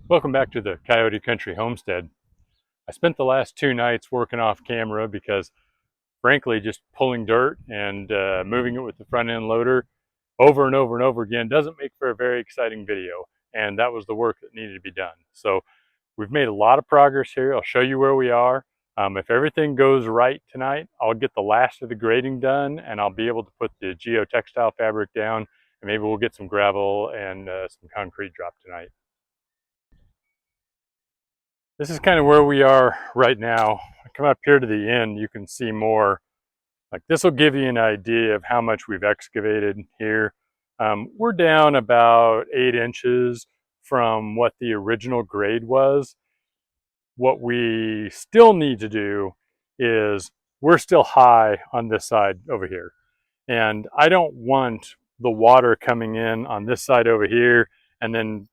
Welcome back to the Coyote Country Homestead. I spent the last 2 nights working off camera because, frankly, just pulling dirt and moving it with the front end loader over and over and over again doesn't make for a very exciting video. And that was the work that needed to be done. So we've made a lot of progress here. I'll show you where we are. If everything goes right tonight, I'll get the last of the grading done and I'll be able to put the geotextile fabric down, and maybe we'll get some gravel and some concrete dropped tonight. This is kind of where we are right now. I come up here to the end, you can see more. Like, this will give you an idea of how much we've excavated here. We're down about 8 inches from what the original grade was. What we still need to do is, we're still high on this side over here. And I don't want the water coming in on this side over here, and then,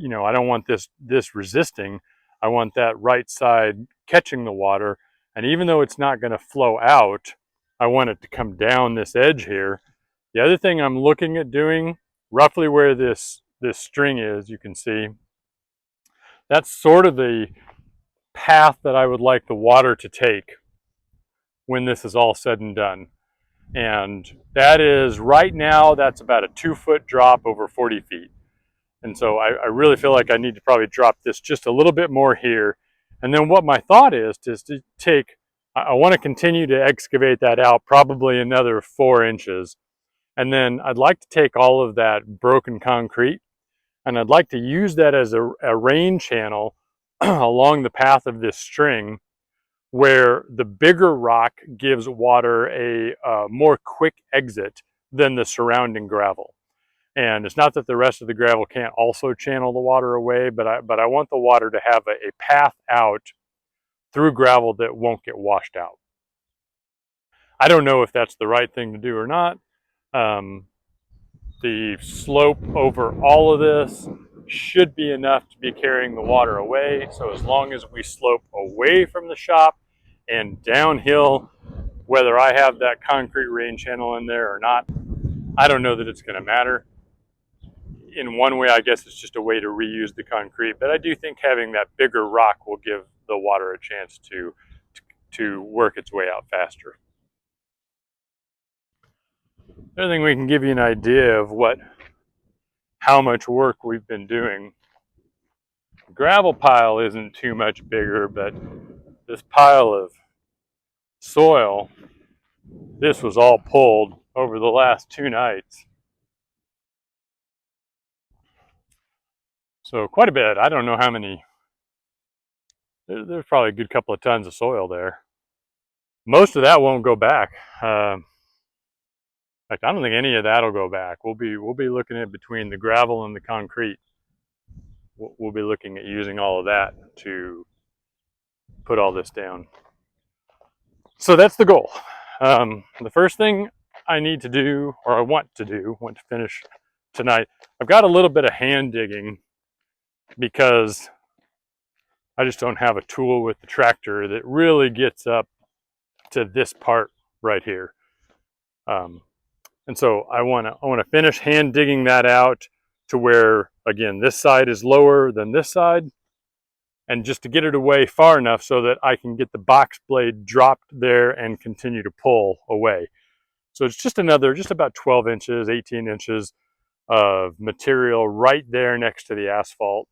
I don't want this resisting. I want that right side catching the water. And even though it's not going to flow out, I want it to come down this edge here. The other thing I'm looking at doing, roughly where this string is, you can see, that's sort of the path that I would like the water to take when this is all said and done. And that is, right now, that's about a 2-foot drop over 40 feet. And so I really feel like I need to probably drop this just a little bit more here. And then what my thought is to take, I want to continue to excavate that out probably another 4 inches. And then I'd like to take all of that broken concrete and I'd like to use that as a rain channel along the path of this string, where the bigger rock gives water a more quick exit than the surrounding gravel. And it's not that the rest of the gravel can't also channel the water away, but I want the water to have a path out through gravel that won't get washed out. I don't know if that's the right thing to do or not. The slope over all of this should be enough to be carrying the water away. So as long as we slope away from the shop and downhill, whether I have that concrete rain channel in there or not, I don't know that it's going to matter. In one way, I guess it's just a way to reuse the concrete, but I do think having that bigger rock will give the water a chance to work its way out faster. The other thing, we can give you an idea of how much work we've been doing. The gravel pile isn't too much bigger, but this pile of soil, this was all pulled over the last 2 nights. So quite a bit. I don't know how many. There's probably a good couple of tons of soil there. Most of that won't go back. In fact, I don't think any of that will go back. We'll be looking at, between the gravel and the concrete, we'll be looking at using all of that to put all this down. So that's the goal. The first thing I need to do, or I want to finish tonight, I've got a little bit of hand digging because I just don't have a tool with the tractor that really gets up to this part right here. And so I want to finish hand digging that out to where, again, this side is lower than this side, and just to get it away far enough so that I can get the box blade dropped there and continue to pull away. So it's just about 12 inches, 18 inches of material right there next to the asphalt.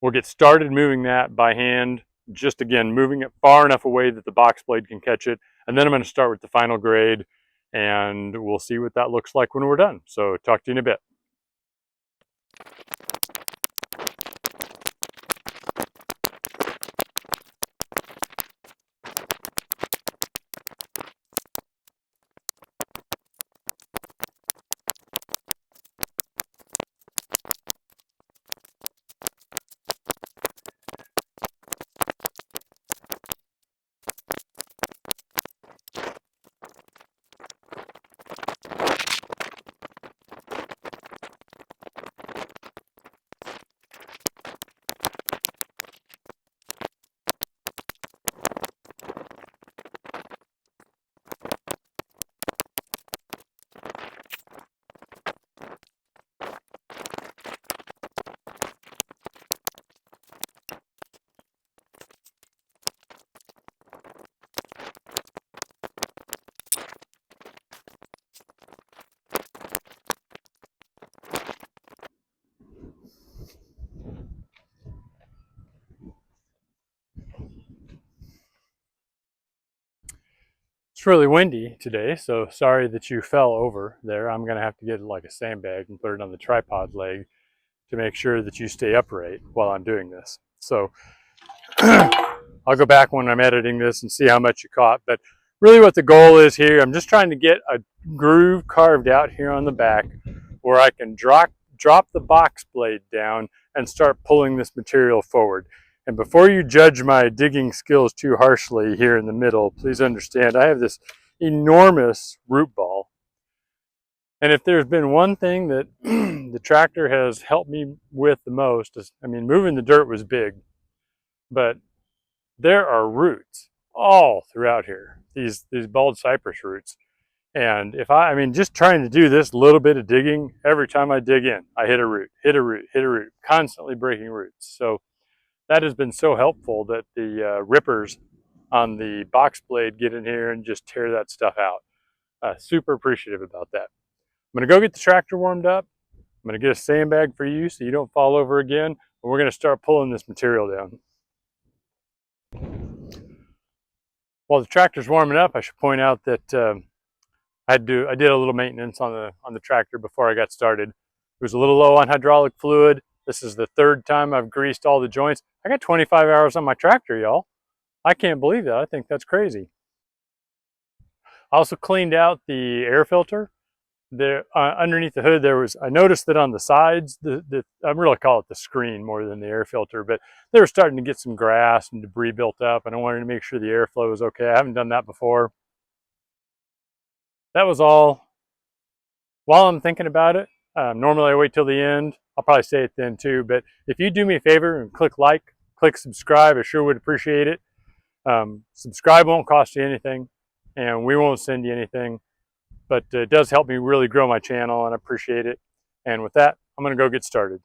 We'll get started moving that by hand, just again, moving it far enough away that the box blade can catch it. And then I'm going to start with the final grade, and we'll see what that looks like when we're done. So talk to you in a bit. It's really windy today, so sorry that you fell over there. I'm gonna have to get like a sandbag and put it on the tripod leg to make sure that you stay upright while I'm doing this. So I'll go back when I'm editing this and see how much you caught. But really what the goal is here, I'm just trying to get a groove carved out here on the back where I can drop the box blade down and start pulling this material forward. And before you judge my digging skills too harshly here in the middle, please understand I have this enormous root ball. And if there's been one thing that the tractor has helped me with the most, is, I mean, moving the dirt was big, but there are roots all throughout here, these bald cypress roots. And if I mean, just trying to do this little bit of digging, every time I dig in, I hit a root, hit a root, hit a root, constantly breaking roots. So that has been so helpful that the rippers on the box blade get in here and just tear that stuff out. Super appreciative about that. I'm gonna go get the tractor warmed up. I'm gonna get a sandbag for you so you don't fall over again. And we're gonna start pulling this material down. While the tractor's warming up, I should point out that I did a little maintenance on the tractor before I got started. It was a little low on hydraulic fluid. This is the third time I've greased all the joints. I got 25 hours on my tractor, y'all. I can't believe that. I think that's crazy. I also cleaned out the air filter. There, underneath the hood, I noticed that on the sides, I really call it the screen more than the air filter, but they were starting to get some grass and debris built up, and I wanted to make sure the airflow was okay. I haven't done that before. That was all. While I'm thinking about it, normally I wait till the end. I'll probably say it then too, but if you do me a favor and click like, click subscribe, I sure would appreciate it. Subscribe won't cost you anything, and we won't send you anything, but it does help me really grow my channel, and I appreciate it. And with that, I'm gonna go get started.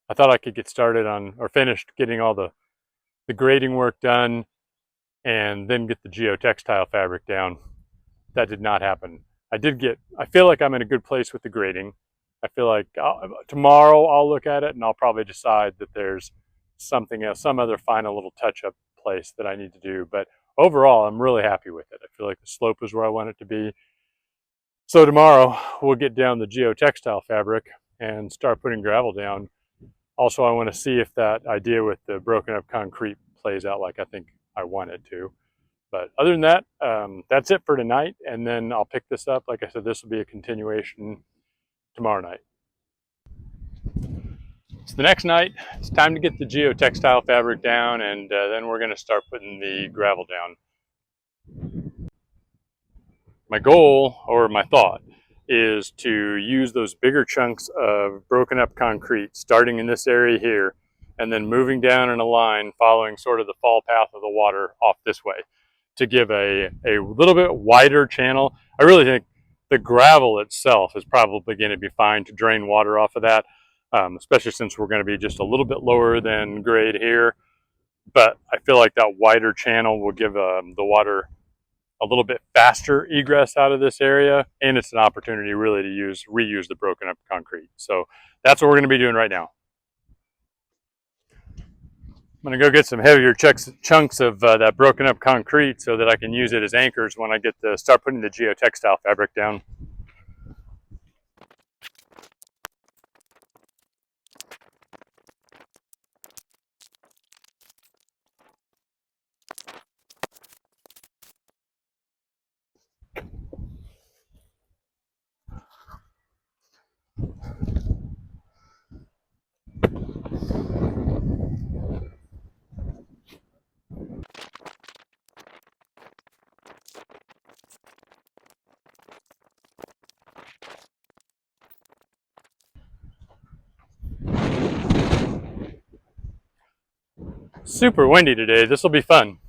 I thought I could get started on, or finished getting all the grading work done and then get the geotextile fabric down. That did not happen. I feel like I'm in a good place with the grading. I feel like tomorrow I'll look at it and I'll probably decide that there's something else, some other final little touch-up place that I need to do. But overall, I'm really happy with it. I feel like the slope is where I want it to be. So tomorrow we'll get down the geotextile fabric and start putting gravel down. Also, I want to see if that idea with the broken up concrete plays out like I think I want it to. But other than that, that's it for tonight. And then I'll pick this up. Like I said, this will be a continuation tomorrow night. So the next night, it's time to get the geotextile fabric down, and then we're going to start putting the gravel down. My goal, or my thought, is to use those bigger chunks of broken up concrete, starting in this area here, and then moving down in a line, following sort of the fall path of the water off this way, to give a little bit wider channel. I really think the gravel itself is probably going to be fine to drain water off of that, especially since we're going to be just a little bit lower than grade here. But I feel like that wider channel will give the water a little bit faster egress out of this area, and it's an opportunity really to reuse the broken up concrete. So that's what we're going to be doing right now. I'm going to go get some heavier chunks of that broken up concrete so that I can use it as anchors when I start putting the geotextile fabric down. Super windy today. This will be fun.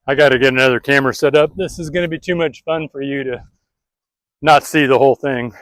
I got to get another camera set up. This is going to be too much fun for you to not see the whole thing.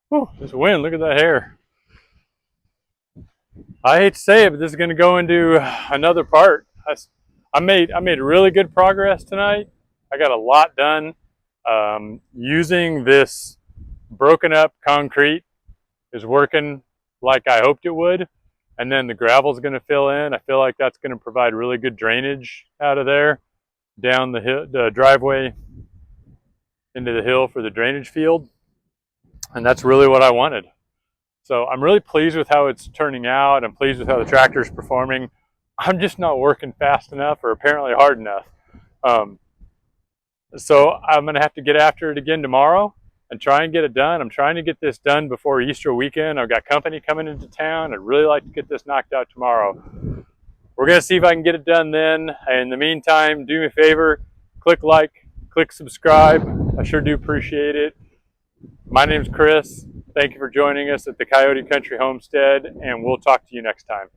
Whew, this wind, look at that hair. I hate to say it, but this is going to go into another part. I made really good progress tonight. I got a lot done using this broken up concrete is working like I hoped it would. And then the gravel is going to fill in. I feel like that's going to provide really good drainage out of there down the hill, the driveway into the hill for the drainage field. And that's really what I wanted. So I'm really pleased with how it's turning out. I'm pleased with how the tractor is performing. I'm just not working fast enough or apparently hard enough. So I'm going to have to get after it again tomorrow and try and get it done. I'm trying to get this done before Easter weekend. I've got company coming into town. I'd really like to get this knocked out tomorrow. We're going to see if I can get it done then. In the meantime, do me a favor, click like, click subscribe. I sure do appreciate it. My name's Chris. Thank you for joining us at the Coyote Country Homestead, and we'll talk to you next time.